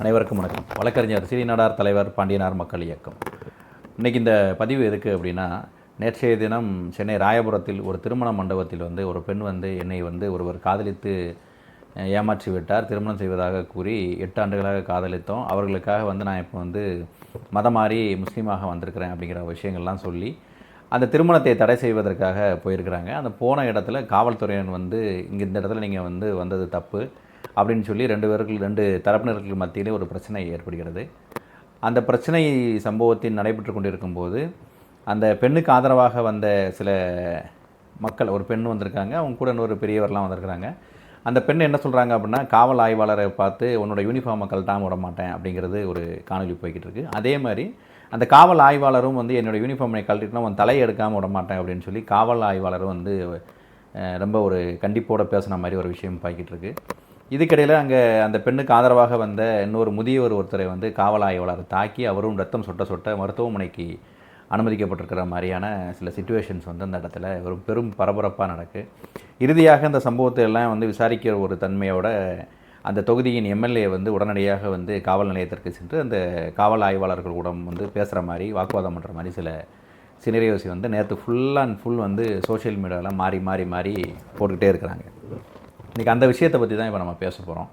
அனைவருக்கும் வணக்கம். வழக்கறிஞர் சிறிநாடார் தலைவர் பாண்டியனார் மக்கள் இயக்கம். இன்றைக்கி இந்த பதிவு எதுக்கு அப்படின்னா, நேற்றைய தினம் சென்னை ராயபுரத்தில் ஒரு திருமண மண்டபத்தில் ஒரு பெண் என்னை ஒருவர் காதலித்து ஏமாற்றி விட்டார். திருமணம் செய்வதாக கூறி 8 ஆண்டுகளாக காதலித்தோம். அவர்களுக்காக நான் இப்போ மதம் மாறி முஸ்லீமாக வந்திருக்கிறேன் அப்படிங்கிற விஷயங்கள்லாம் சொல்லி அந்த திருமணத்தை தடை செய்வதற்காக போயிருக்கிறாங்க. அந்த போன இடத்துல காவல்துறையினர் இங்கே இந்த இடத்துல நீங்கள் வந்தது தப்பு அப்படின்னு சொல்லி 2 தரப்பினர்கள் மத்தியிலே ஒரு பிரச்சனை ஏற்படுகிறது. அந்த பிரச்சனை சம்பவத்தின் நடைபெற்று கொண்டிருக்கும்போது அந்த பெண்ணுக்கு ஆதரவாக வந்த சில மக்கள், ஒரு பெண் வந்திருக்காங்க, அவங்க கூட இன்னொரு பெரியவர்லாம் வந்திருக்கிறாங்க. அந்த பெண் என்ன சொல்கிறாங்க அப்படின்னா, காவல் ஆய்வாளரை பார்த்து உன்னோட யூனிஃபார்மை கழட்டாமல் விட மாட்டேன் அப்படிங்கிறது ஒரு காணொலி போய்கிட்டு இருக்குது. அதே மாதிரி அந்த காவல் ஆய்வாளரும் என்னோடய யூனிஃபார்மை கழட்டிட்டுனா உன் தலையை எடுக்காமல் விட மாட்டேன் அப்படின்னு சொல்லி காவல் ஆய்வாளரும் ரொம்ப ஒரு கண்டிப்போடு பேசின மாதிரி ஒரு விஷயம் போய்கிட்டு இருக்குது. இதுக்கிடையில் அங்கே அந்த பெண்ணுக்கு ஆதரவாக வந்த இன்னொரு முதியவர் ஒருத்தரை காவல் ஆய்வாளர் தாக்கி அவரும் ரத்தம் சொட்ட சொட்ட மருத்துவமனைக்கு அனுமதிக்கப்பட்டிருக்கிற மாதிரியான சில சிச்சுவேஷன்ஸ் அந்த இடத்துல ஒரு பெரும் பரபரப்பாக நடக்கு. இறுதியாக இந்த சம்பவத்தை எல்லாம் விசாரிக்கிற ஒரு தன்மையோட அந்த தொகுதியின் எம்எல்ஏ உடனடியாக காவல் நிலையத்திற்கு சென்று அந்த காவல் ஆய்வாளர்களுடன் பேசுகிற மாதிரி வாக்குவாதம் பண்ணுற மாதிரி சில சினரியோசி நேற்று ஃபுல் அண்ட் ஃபுல் சோஷியல் மீடியாவில் மாறி மாறி மாறி போட்டுக்கிட்டே இருக்கிறாங்க. இன்றைக்கி அந்த விஷயத்தை பற்றி தான் இப்போ நம்ம பேச போகிறோம்.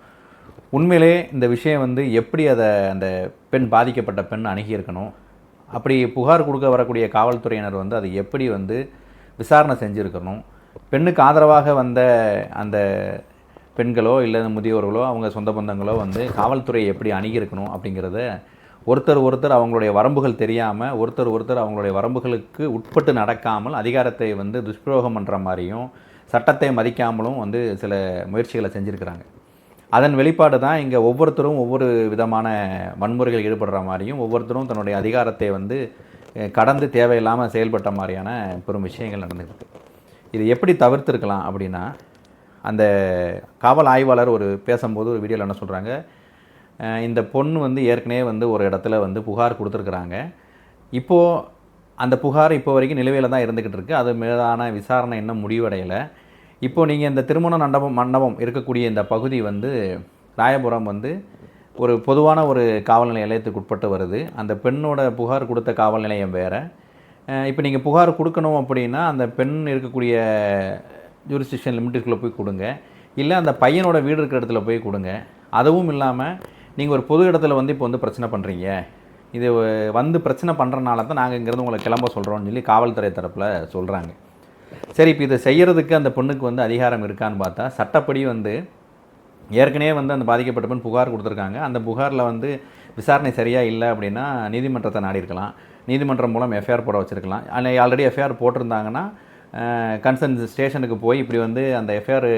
உண்மையிலே இந்த விஷயம் எப்படி அந்த பெண், பாதிக்கப்பட்ட பெண் அணுகியிருக்கணும், அப்படி புகார் கொடுக்க வரக்கூடிய காவல்துறையினர் அதை எப்படி விசாரணை செஞ்சுருக்கணும், பெண்ணுக்கு ஆதரவாக வந்த அந்த பெண்களோ இல்லை முதியோர்களோ அவங்க சொந்த பந்தங்களோ காவல்துறையை எப்படி அணுகியிருக்கணும் அப்படிங்கிறத ஒருத்தர் அவங்களுடைய வரம்புகள் தெரியாமல், ஒருத்தர் அவங்களுடைய வரம்புகளுக்கு உட்பட்டு நடக்காமல் அதிகாரத்தை துஷ்பிரயோகம் பண்ணுற மாதிரியும் சட்டத்தை மதிக்காமலும் சில முயற்சிகளை செஞ்சுருக்கிறாங்க. அதன் வெளிப்பாடு தான் இங்கே ஒவ்வொருத்தரும் ஒவ்வொரு விதமான வன்முறைகள் ஈடுபடுற மாதிரியும், ஒவ்வொருத்தரும் தன்னுடைய அதிகாரத்தை கடந்து தேவையில்லாமல் செயல்பட்ட மாதிரியான பெரும் விஷயங்கள் நடந்துருக்கு. இது எப்படி தவிர்த்துருக்கலாம் அப்படின்னா, அந்த காவல் ஆய்வாளர் பேசும்போது ஒரு வீடியோவில் என்ன சொல்கிறாங்க, இந்த பொண்ணு ஏற்கனவே ஒரு இடத்துல புகார் கொடுத்துருக்குறாங்க. இப்போது அந்த புகார் இப்போ வரைக்கும் நிலுவையில் தான் இருந்துக்கிட்டு இருக்குது. அது மீதான விசாரணை இன்னும் முடிவடையலை. இப்போது நீங்கள் இந்த திருமண மண்டபம் இருக்கக்கூடிய இந்த பகுதி ராயபுரம் ஒரு பொதுவான ஒரு காவல் நிலையத்துக்கு உட்பட்டு வருது. அந்த பெண்ணோட புகார் கொடுத்த காவல் நிலையம் வேறு. இப்போ நீங்கள் புகார் கொடுக்கணும் அப்படின்னா அந்த பெண் இருக்கக்கூடிய ஜூரிஸ்டிக்ஷன் லிமிட்டுக்குள்ளே போய் கொடுங்க, இல்லை அந்த பையனோட வீடு இருக்கிற இடத்துல போய் கொடுங்க. அதுவும் இல்லாமல் நீங்கள் ஒரு பொது இடத்துல இப்போ பிரச்சனை பண்ணுறீங்க, இது பிரச்சனை பண்ணுறனால தான் நாங்கள் இங்கேருந்து உங்களை கிளம்ப சொல்கிறோம்னு சொல்லி காவல்துறை தரப்பில் சொல்கிறாங்க. சரி, இப்போ இதை செய்கிறதுக்கு அந்த பொண்ணுக்கு அதிகாரம் இருக்கான்னு பார்த்தா, சட்டப்படி ஏற்கனவே அந்த பாதிக்கப்பட்ட பெண் புகார் கொடுத்துருக்காங்க. அந்த புகாரில் விசாரணை சரியாக இல்லை அப்படின்னா நீதிமன்றத்தை நாடிருக்கலாம், நீதிமன்றம் மூலம் எஃப்ஐஆர் போட வச்சுருக்கலாம். ஆல்ரெடி எஃப்ஐஆர் போட்டிருந்தாங்கன்னா கன்சர்ன் ஸ்டேஷனுக்கு போய் இப்படி அந்த எஃப்ஐஆர்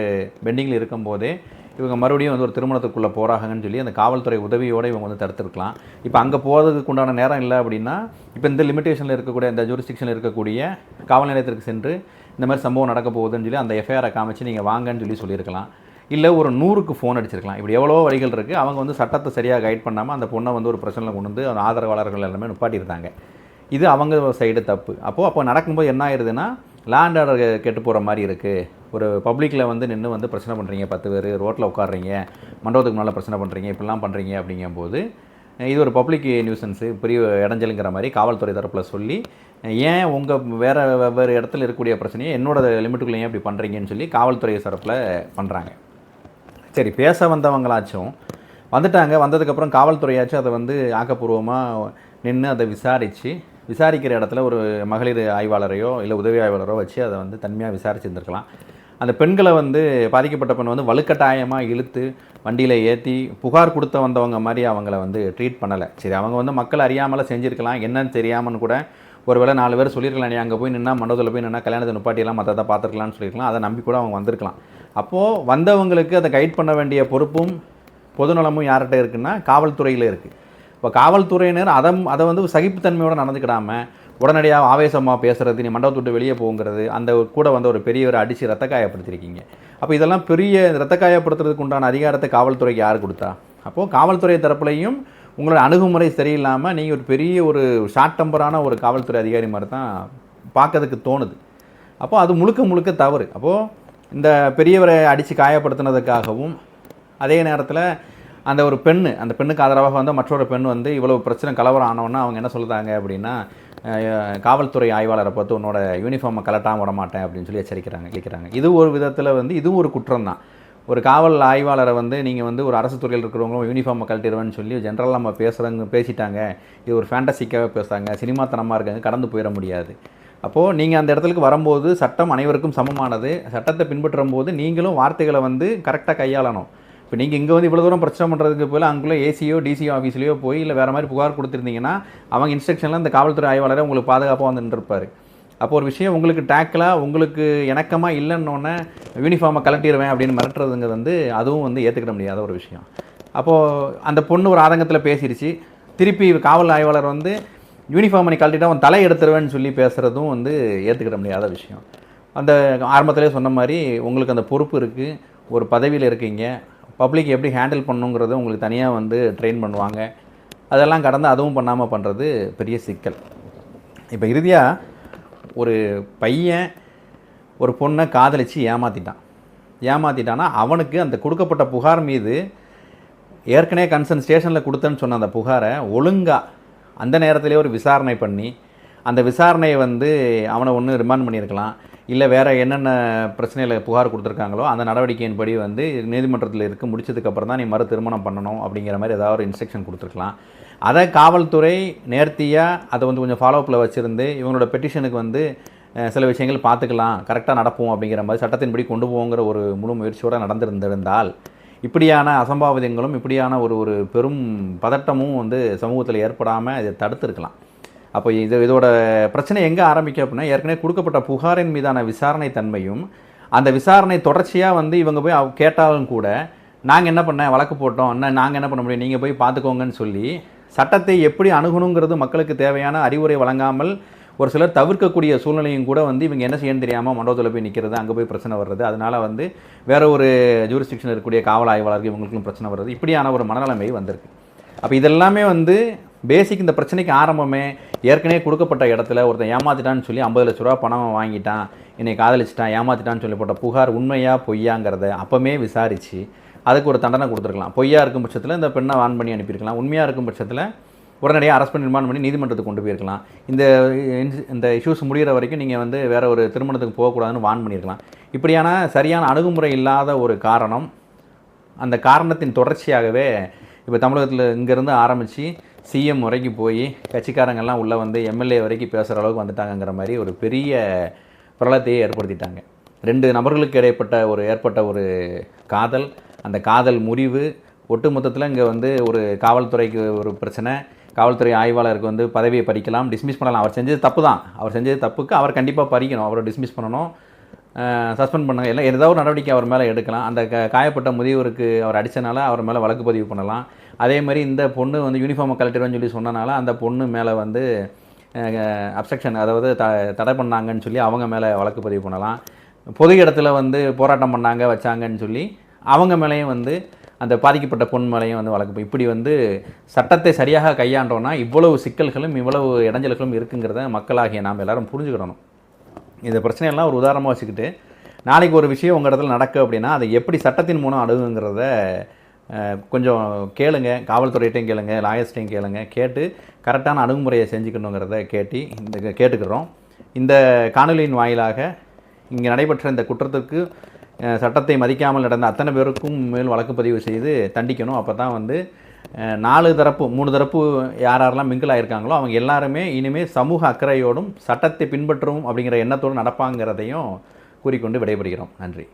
பெண்டிங்கில் இருக்கும்போதே இவங்க மறுபடியும் ஒரு திருமணத்துக்குள்ளே போகிறாங்கன்னு சொல்லி அந்த காவல்துறை உதவியோடு இவங்க தடுத்துருக்கலாம். இப்போ அங்கே போகிறதுக்கு உண்டான நேரம் இல்லை அப்படின்னா, இப்போ இந்த லிமிட்டேஷனில் இருக்கக்கூடிய இந்த ஜூரிஸ்டிக்ஷனில் இருக்கக்கூடிய காவல் நிலையத்திற்கு சென்று இந்த மாதிரி சம்பவம் நடக்க போகுதுன்னு சொல்லி அந்த எஃப்ஐஆரை காமிச்சு நீங்கள் வாங்கன்னு சொல்லியிருக்கலாம். இல்லை ஒரு 100க்கு ஃபோன் அடிச்சிருக்கலாம். இப்படி எவ்வளோ வழிகள் இருக்குது. அவங்க சட்டத்தை சரியாக கைட் பண்ணாமல் அந்த பொண்ணை ஒரு பிரச்சனையில் கொண்டு அந்த ஆதரவாளர்கள் எல்லாமே நிப்பாட்டியிருந்தாங்க. இது அவங்க சைடு தப்பு. அப்போ நடக்கும்போது என்ன ஆயிடுதுன்னா, லேண்ட் ஆர்டர் கெட்டு போகிற மாதிரி இருக்குது. ஒரு பப்ளிக்கில் நின்று பிரச்சனை பண்ணுறீங்க, 10 பேர் ரோட்டில் உட்காடுறீங்க, மண்டபத்துக்கு முன்னால் பிரச்சனை பண்ணுறீங்க, இப்படிலாம் பண்ணுறீங்க அப்படிங்கும்போது இது ஒரு பப்ளிக் நியூசன்ஸு, பெரிய இடைஞ்சலுங்கிற மாதிரி காவல்துறை தரப்பில் சொல்லி, ஏன் உங்கள் வெவ்வேறு இடத்துல இருக்கக்கூடிய பிரச்சனையை என்னோட லிமிட்டுக்குள்ளேயே இப்படி பண்ணுறீங்கன்னு சொல்லி காவல்துறை தரப்பில் பண்ணுறாங்க. சரி, பேச வந்தவங்களாச்சும் வந்துட்டாங்க. வந்ததுக்கப்புறம் காவல்துறையாச்சும் அதை ஆக்கப்பூர்வமாக நின்று அதை விசாரிக்கிற இடத்துல ஒரு மகளிர் ஆய்வாளரையோ இல்லை உதவி ஆய்வாளரோ வச்சு அதை தன்மையாக விசாரிச்சுருந்துருக்கலாம். அந்த பெண்களை பாதிக்கப்பட்ட பெண் வலுக்கட்டாயமாக இழுத்து வண்டியில் ஏற்றி புகார் கொடுத்த வந்தவங்க மாதிரி அவங்கள ட்ரீட் பண்ணலை. சரி, அவங்க மக்கள் அறியாமல் செஞ்சுருக்கலாம், என்னன்னு தெரியாமன்னு கூட ஒரு வேளை 4 பேர் சொல்லியிருக்கலாம், நீ அங்கே போய் நின்னா, மண்டபத்தில் போய் நின்னா கல்யாணத்தை நிப்பாட்டியெல்லாம் மற்றதை பார்த்துருக்கலான்னு சொல்லியிருக்கலாம். அதை நம்பி கூட அவங்க வந்திருக்கலாம். அப்போது வந்தவங்களுக்கு அதை கைட் பண்ண வேண்டிய பொறுப்பும் பொதுநலமும் யார்கிட்ட இருக்குன்னா காவல்துறையில் இருக்குது. இப்போ காவல்துறையினர் அதை சகிப்புத்தன்மையோடு நடந்துக்கிடாமல் உடனடியாக ஆவேசமாக பேசுகிறது, நீ மண்டபத்தை விட்டு வெளியே போங்கிறது, அந்த கூட ஒரு பெரியவரை அடித்து ரத்த காயப்படுத்திருக்கீங்க. அப்போ இதெல்லாம் பெரிய ரத்த காயப்படுத்துறதுக்கு உண்டான அதிகாரத்தை காவல்துறைக்கு யார் கொடுத்தா? அப்போது காவல்துறை தரப்புலையும் உங்களோட அணுகுமுறை சரியில்லாமல் நீங்கள் ஒரு பெரிய ஒரு ஷார்ட் டெம்பரான ஒரு காவல்துறை அதிகாரி மாதிரி தான் பார்க்கறதுக்கு தோணுது. அப்போது அது முழுக்க தவறு. அப்போது இந்த பெரியவரை அடித்து காயப்படுத்தினதுக்காகவும் அதே நேரத்தில் அந்த ஒரு பெண்ணு, அந்த பெண்ணுக்கு ஆதரவாக வந்து மற்றொரு பெண் வந்து இவ்வளவு பிரச்சனை கலவரம் ஆனவொன்னே அவங்க என்ன சொல்லுறாங்க அப்படின்னா, காவல்துறை ஆய்வாளரை பார்த்து உன்னோட யூனிஃபார்மை கலட்டாமல் விட மாட்டேன் அப்படின்னு சொல்லி கேட்குறாங்க. இது ஒரு விதத்தில் வந்து இதுவும் ஒரு குற்றம் தான். ஒரு காவல் ஆய்வாளரை வந்து நீங்கள் வந்து ஒரு அரசு துறையில் இருக்கிறவங்களும் யூனிஃபார்மை கழட்டிடுவேன்னு சொல்லி ஜென்ரலாக நம்ம பேசிட்டாங்க. இது ஒரு ஃபேண்டசிக்காக பேசுகிறாங்க, சினிமாத்தனமாக இருக்காங்க, கடந்து போயிட முடியாது. அப்போது நீங்கள் அந்த இடத்துக்கு வரும்போது சட்டம் அனைவருக்கும் சமமானது. சட்டத்தை பின்பற்றும் போது நீங்களும் வார்த்தைகளை வந்து கரெக்டாக கையாளணும். இப்போ நீங்கள் இங்கே வந்து இவ்வளோ தூரம் பிரச்சனை பண்ணுறதுக்கு போல அங்குள்ள ஏசியோ டிசிஓ ஆஃபீஸ்லையோ போய் இல்லை வேறு மாதிரி புகார் கொடுத்துருந்தீங்கன்னா அவங்க இன்ஸ்ட்ரக்ஷனில் இந்த காவல்துறை ஆய்வாளரை உங்களுக்கு பாதுகாப்பாக வந்து நின்றுருப்பார். அப்போ ஒரு விஷயம் உங்களுக்கு டேக்கிளாக உங்களுக்கு இணக்கமாக இல்லைன்னொன்னே யூனிஃபார்மை கலட்டிடுவேன் அப்படின்னு மிரட்டுறதுங்க வந்து அதுவும் வந்து ஏற்றுக்கிட முடியாத ஒரு விஷயம். அப்போது அந்த பொண்ணு ஒரு ஆதங்கத்தில் பேசிடுச்சு. திருப்பி காவல் ஆய்வாளர் வந்து யூனிஃபார்மை கழட்டிட்டு அவன் தலை எடுத்துருவேன்னு சொல்லி பேசுகிறதும் வந்து ஏற்றுக்கிட முடியாத விஷயம். அந்த ஆரம்பத்திலே சொன்ன மாதிரி உங்களுக்கு அந்த பொறுப்பு இருக்குது, ஒரு பதவியில் இருக்கீங்க, பப்ளிக் எப்படி ஹேண்டில் பண்ணணுங்கிறத உங்களுக்கு தனியாக வந்து ட்ரெயின் பண்ணுவாங்க. அதெல்லாம் கடந்து அதுவும் பண்ணாமல் பண்ணுறது பெரிய சிக்கல். இப்போ இறுதியாக ஒரு பையன் ஒரு பொண்ணை காதலித்து ஏமாற்றிட்டான்னா அவனுக்கு அந்த கொடுக்கப்பட்ட புகார் மீது ஏற்கனவே கன்சர்ன் ஸ்டேஷனில் கொடுத்தேன்னு சொன்ன அந்த புகாரை ஒழுங்காக அந்த நேரத்திலே ஒரு விசாரணை பண்ணி அந்த விசாரணையை வந்து அவனை ஒன்று ரிமாண்ட் பண்ணியிருக்கலாம், இல்லை வேறு என்னென்ன பிரச்சனையில் புகார் கொடுத்துருக்காங்களோ அந்த நடவடிக்கையின்படி வந்து நீதிமன்றத்தில் இருக்க முடிச்சதுக்கப்புறம் தான் நீ மறு திருமணம் பண்ணணும் அப்படிங்கிற மாதிரி ஏதாவது ஒரு இன்ஸ்ட்ரக்ஷன் கொடுத்துருக்கலாம். அதை காவல்துறை நேர்த்தியாக அதை வந்து கொஞ்சம் ஃபாலோஅப்பில் வச்சுருந்து இவங்களோட பெட்டிஷனுக்கு வந்து சில விஷயங்கள் பார்த்துக்கலாம், கரெக்டாக நடப்போம் அப்படிங்கிற மாதிரி சட்டத்தின்படி கொண்டு போங்கிற ஒரு முழு முயற்சியோடு நடந்திருந்தால் இப்படியான அசம்பாவிதங்களும் இப்படியான ஒரு பெரும் பதட்டமும் வந்து சமூகத்தில் ஏற்படாமல் இதை தடுத்துருக்கலாம். அப்போ இதோட பிரச்சனை எங்கே ஆரம்பிக்கும் அப்படின்னா, ஏற்கனவே கொடுக்கப்பட்ட புகாரின் மீதான விசாரணை தன்மையும் அந்த விசாரணை தொடர்ச்சியாக வந்து இவங்க போய் கேட்டாலும் கூட நாங்கள் என்ன பண்ணேன் வழக்கு போட்டோம், நாங்கள் என்ன பண்ண முடியும், நீங்கள் போய் பார்த்துக்கோங்கன்னு சொல்லி சட்டத்தை எப்படி அணுகணுங்கிறது மக்களுக்கு தேவையான அறிவுரை வழங்காமல் ஒரு சிலர் தவிர்க்கக்கூடிய சூழ்நிலையும் கூட வந்து இவங்க என்ன செய்யணும் தெரியாமல் மண்டபத்தில் போய் நிற்கிறது, அங்கே போய் பிரச்சனை வர்றது, அதனால் வந்து வேறு ஒரு ஜூரிஸ்டிக்ஷன் இருக்கக்கூடிய காவல் ஆய்வாளர்கள் இவங்களுக்கும் பிரச்சனை வர்றது, இப்படியான ஒரு மனநிலைமை வந்திருக்கு. அப்போ இதெல்லாமே வந்து பேசிக் இந்த பிரச்சனைக்கு ஆரம்பமே ஏற்கனவே கொடுக்கப்பட்ட இடத்துல ஒருத்தன் ஏமாற்றிட்டான்னு சொல்லி 50 லட்ச ரூபா பணம் வாங்கிட்டான், என்னை காதலிச்சிட்டான், ஏமாற்றிட்டான்னு சொல்லி போட்ட புகார் உண்மையாக பொய்யாங்கிறத அப்போமே விசாரித்து அதுக்கு ஒரு தண்டனை கொடுத்துருக்கலாம். பொய்யா இருக்கும் பட்சத்தில் இந்த பெண்ணை வான் பண்ணி அனுப்பியிருக்கலாம், உண்மையாக இருக்கும் பட்சத்தில் உடனடியாக அரெஸ்ட் பண்ணி ரிமாண்ட் பண்ணி நீதிமன்றத்துக்கு கொண்டு போயிருக்கலாம். இந்த இஷ்யூஸ் முடிகிற வரைக்கும் நீங்கள் வந்து வேறு ஒரு திருமணத்துக்கு போகக்கூடாதுன்னு வான் பண்ணியிருக்கலாம். இப்படியான சரியான அணுகுமுறை இல்லாத ஒரு காரணம், அந்த காரணத்தின் தொடர்ச்சியாகவே இப்போ தமிழகத்தில் இங்கேருந்து ஆரம்பித்து சிஎம் வரைக்கும் போய் கட்சிக்காரங்கள்லாம் உள்ளே வந்து எம்எல்ஏ வரைக்கும் பேசுகிற அளவுக்கு வந்துட்டாங்கங்கிற மாதிரி ஒரு பெரிய பிரளத்தையே ஏற்படுத்திட்டாங்க. 2 நபர்களுக்கு ஏற்பட்ட ஒரு காதல், அந்த காதல் முறிவு ஒட்டு மொத்தத்தில் இங்கே வந்து ஒரு காவல்துறைக்கு ஒரு பிரச்சனை, காவல்துறை ஆய்வாளருக்கு வந்து பதவியை பறிக்கலாம், டிஸ்மிஸ் பண்ணலாம். அவர் செஞ்சது தப்பு தான், அவர் செஞ்சது தப்புக்கு அவர் கண்டிப்பாக பறிக்கணும், அவரை டிஸ்மிஸ் பண்ணணும், சஸ்பெண்ட் பண்ண எல்லாம் ஏதாவது நடவடிக்கை அவர் மேலே எடுக்கலாம். அந்த காயப்பட்ட முதியவருக்கு அவர் அடித்தனால அவர் மேலே வழக்கு பதிவு பண்ணலாம். அதே மாதிரி இந்த பொண்ணு வந்து யூனிஃபார்மை கலட்டிடுவேன்னு சொல்லி சொன்னனால அந்த பொண்ணு மேலே வந்து அப்ஸ்ட்ரக்ஷன், அதாவது தடை பண்ணாங்கன்னு சொல்லி அவங்க மேலே வழக்கு பதிவு பண்ணலாம். பொது இடத்துல வந்து போராட்டம் பண்ணாங்க வச்சாங்கன்னு சொல்லி அவங்க மேலேயும் வந்து அந்த பாதிக்கப்பட்ட பொண்ணு மேலேயும் வந்து வழக்கு. இப்படி வந்து சட்டத்தை சரியாக கையாண்டோன்னா இவ்வளவு சிக்கல்களும் இவ்வளவு இடைஞ்சல்களும் இருக்குங்கிறத மக்களாகிய நாம் எல்லோரும் புரிஞ்சுக்கிடணும். இந்த பிரச்சனையெல்லாம் ஒரு உதாரணமாக வச்சுக்கிட்டு நாளைக்கு ஒரு விஷயம் உங்கள் இடத்துல நடக்கு அப்படின்னா அதை எப்படி சட்டத்தின் மூலம் அணுகுங்கிறத கொஞ்சம் கேளுங்க, காவல்துறையிட்டையும் கேளுங்க, லாயர்ஸ்டையும் கேளுங்க, கேட்டு கரெக்டான அணுகுமுறையை செஞ்சுக்கணுங்கிறத கேட்டுக்கிறோம். இந்த காணொலியின் வாயிலாக இங்கே நடைபெற்ற இந்த குற்றத்துக்கு சட்டத்தை மதிக்காமல் நடந்த அத்தனை பேருக்கும் மேல் வழக்கு பதிவு செய்து தண்டிக்கணும். அப்போ தான் வந்து 3 தரப்பு யாரெல்லாம் மிங்கிள் ஆகிருக்காங்களோ அவங்க எல்லாருமே இனிமேல் சமூக அக்கறையோடும் சட்டத்தை பின்பற்றும் அப்படிங்கிற எண்ணத்தோடு நடப்பாங்கிறதையும் கூறிக்கொண்டு விடைபெறுகிறோம். நன்றி.